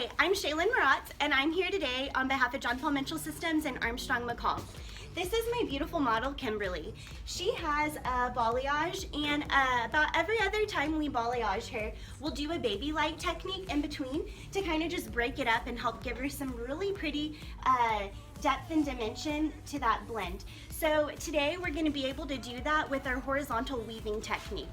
Hi, I'm Schalan Marotz, and I'm here today on behalf of John Paul Mitchell Systems and Armstrong McCall. This is my beautiful model, Kimberly. She has a balayage, and about every other time we balayage her, we'll do a baby light technique in between to kind of just break it up and help give her some really pretty depth and dimension to that blend. So today we're going to be able to do that with our horizontal weaving technique.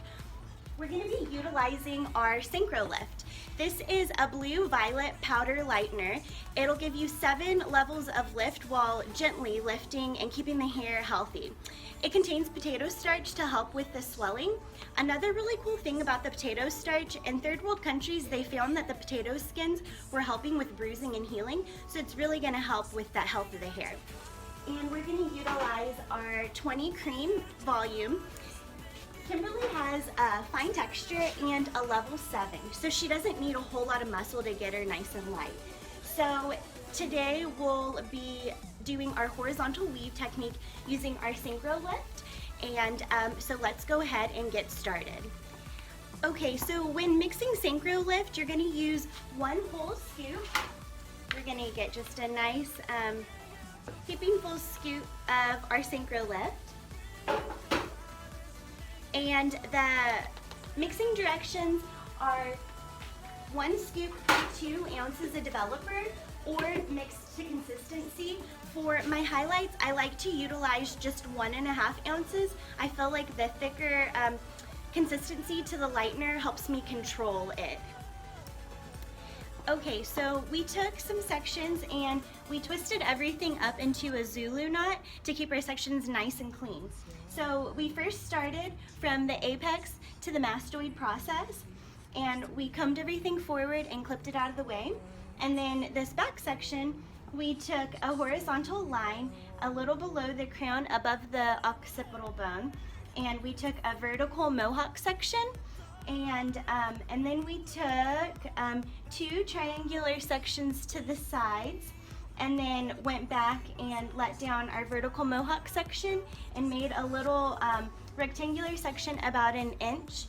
We're going to be utilizing our Synchro Lift. This is a blue-violet powder lightener. It'll give you 7 levels of lift while gently lifting and keeping the hair healthy. It contains potato starch to help with the swelling. Another really cool thing about the potato starch, in third world countries they found that the potato skins were helping with bruising and healing, so it's really going to help with that health of the hair. And we're going to utilize our 20 cream volume. Kimberly has a fine texture and a level 7, so she doesn't need a whole lot of muscle to get her nice and light. So today we'll be doing our horizontal weave technique using our Synchro Lift, and so let's go ahead and get started. Okay, so when mixing Synchro Lift, you're going to use 1 whole scoop. We're going to get just a nice heaping full scoop of our Synchro Lift. And the mixing directions are 1 scoop to 2 ounces of developer, or mixed to consistency. For my highlights, I like to utilize just 1.5 ounces. I feel like the thicker consistency to the lightener helps me control it. Okay, so we took some sections and we twisted everything up into a Zulu knot to keep our sections nice and clean. So we first started from the apex to the mastoid process, and we combed everything forward and clipped it out of the way. And then this back section, we took a horizontal line a little below the crown above the occipital bone, and we took a vertical mohawk section. And then we took 2 triangular sections to the sides, and then went back and let down our vertical mohawk section and made a little rectangular section about 1 inch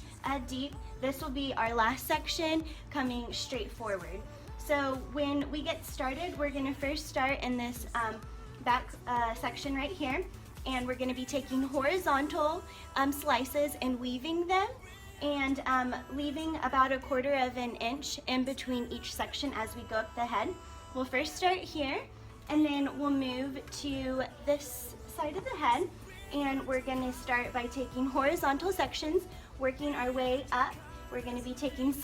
deep. This will be our last section coming straight forward. So when we get started, we're going to first start in this back section right here, and we're going to be taking horizontal slices and weaving them, and leaving about 1/4 of an inch in between each section as we go up the head. We'll first start here, and then we'll move to this side of the head, and we're going to start by taking horizontal sections, working our way up. We're going to be taking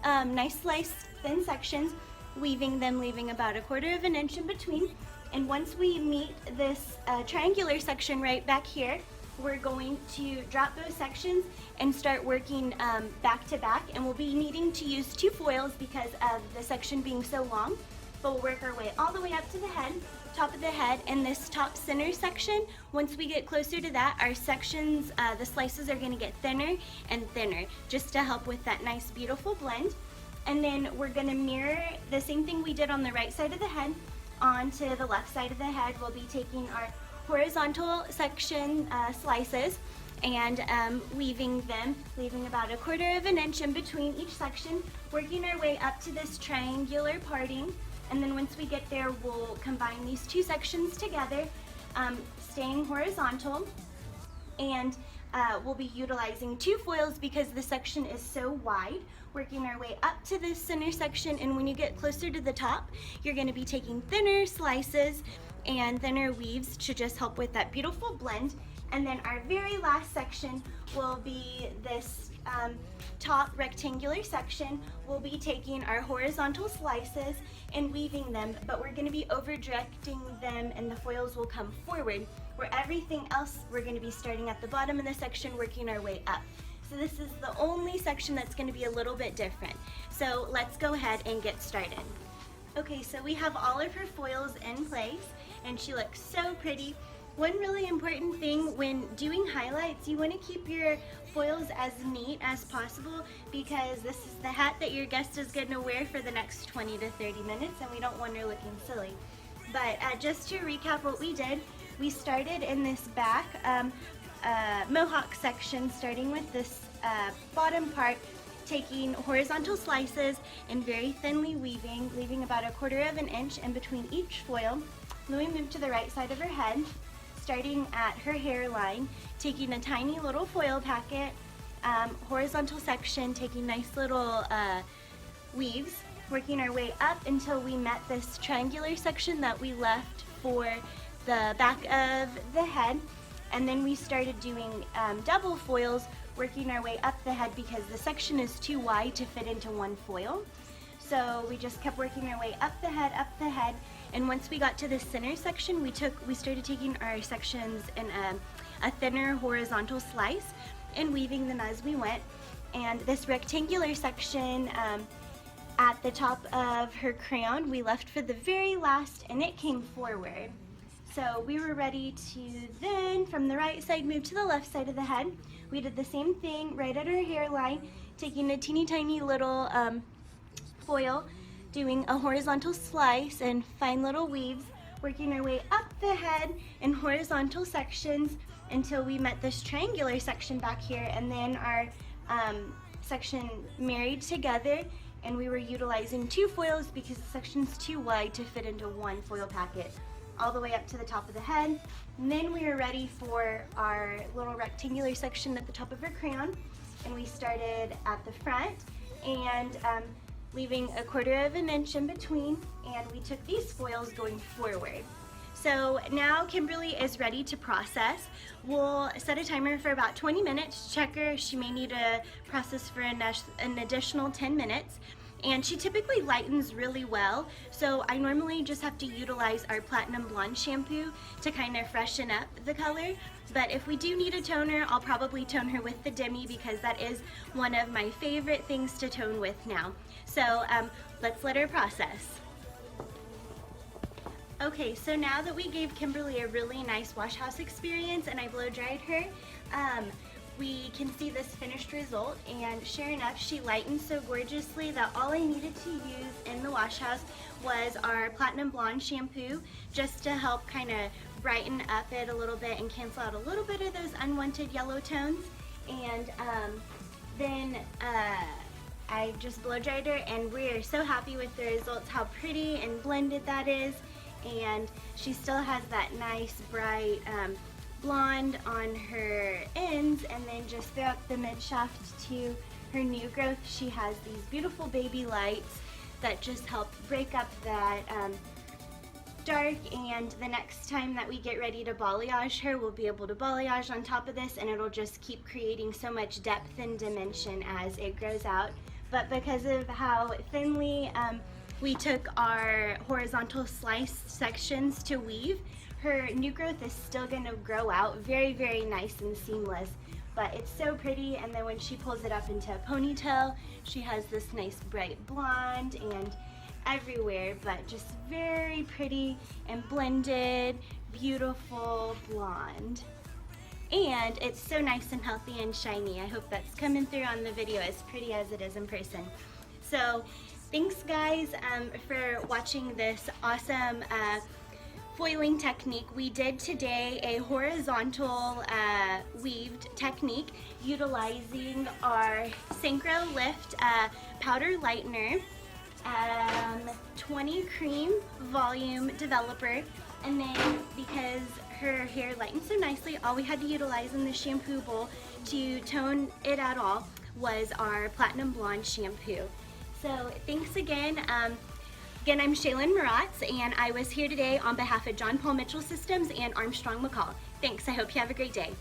nice sliced thin sections, weaving them, leaving about 1/4 of an inch in between. And once we meet this triangular section right back here, we're going to drop those sections and start working back to back, and we'll be needing to use 2 foils because of the section being so long. But we'll work our way all the way up to the head, top of the head, and this top center section. Once we get closer to that, our sections, the slices are going to get thinner and thinner, just to help with that nice beautiful blend. And then we're going to mirror the same thing we did on the right side of the head onto the left side of the head. We'll be taking our horizontal section slices and weaving them, leaving about 1/4 of an inch in between each section, working our way up to this triangular parting. And then once we get there, we'll combine these 2 sections together, staying horizontal, and we'll be utilizing 2 foils because the section is so wide, working our way up to this center section. And when you get closer to the top, you're going to be taking thinner slices and thinner weaves to just help with that beautiful blend. And then our very last section will be this top rectangular section. We'll be taking our horizontal slices and weaving them, but we're going to be over directing them, and the foils will come forward, where everything else we're going to be starting at the bottom of the section, working our way up. So this is the only section that's going to be a little bit different. So let's go ahead and get started. Okay, so we have all of her foils in place, and she looks so pretty. One really important thing when doing highlights, you want to keep your foils as neat as possible, because this is the hat that your guest is going to wear for the next 20 to 30 minutes, and we don't want her looking silly. But just to recap what we did, we started in this back mohawk section, starting with this bottom part taking horizontal slices and very thinly weaving, leaving about 1/4 inch in between each foil. Then we move to the right side of her head, starting at her hairline, taking a tiny little foil packet, horizontal section, taking nice little weaves, working our way up until we met this triangular section that we left for the back of the head. And then we started doing double foils, working our way up the head because the section is too wide to fit into one foil. So we just kept working our way up the head, and once we got to the center section, we started taking our sections in a thinner horizontal slice and weaving them as we went. And this rectangular section at the top of her crown, we left for the very last, and it came forward. So we were ready to then, from the right side, move to the left side of the head. We did the same thing right at her hairline, taking a teeny tiny little foil, doing a horizontal slice and fine little weaves, working our way up the head in horizontal sections until we met this triangular section back here, and then our section married together, and we were utilizing 2 foils because the section's too wide to fit into one foil packet, all the way up to the top of the head. And then we were ready for our little rectangular section at the top of her crown, and we started at the front and leaving 1/4 inch in between, and we took these foils going forward. So now Kimberly is ready to process. We'll set a timer for about 20 minutes, check her. She may need to process for an additional 10 minutes. And she typically lightens really well, so I normally just have to utilize our Platinum Blonde shampoo to kind of freshen up the color. But if we do need a toner, I'll probably tone her with the Demi because that is one of my favorite things to tone with now. So let's let her process. Okay, so now that we gave Kimberly a really nice wash house experience and I blow dried her, we can see this finished result, and sure enough, she lightened so gorgeously that all I needed to use in the wash house was our Platinum Blonde shampoo just to help kind of brighten up it a little bit and cancel out a little bit of those unwanted yellow tones. And then I just blow dried her, and we're so happy with the results, how pretty and blended that is. And she still has that nice bright blonde on her ends, and then just throughout the mid shaft to her new growth, she has these beautiful baby lights that just help break up that dark. And the next time that we get ready to balayage her, we'll be able to balayage on top of this, and it'll just keep creating so much depth and dimension as it grows out. But because of how thinly we took our horizontal slice sections to weave, her new growth is still going to grow out very, very nice and seamless. But it's so pretty, and then when she pulls it up into a ponytail, she has this nice bright blonde and everywhere, but just very pretty and blended, beautiful blonde. And it's so nice and healthy and shiny. I hope that's coming through on the video, as pretty as it is in person. So thanks guys for watching this awesome foiling technique. We did today a horizontal weaved technique utilizing our Synchro Lift powder lightener, 20 cream volume developer, and then because her hair lightened so nicely, all we had to utilize in the shampoo bowl to tone it at all was our Platinum Blonde shampoo. So thanks again. Again, I'm Schalan Marotz, and I was here today on behalf of John Paul Mitchell Systems and Armstrong McCall. Thanks, I hope you have a great day.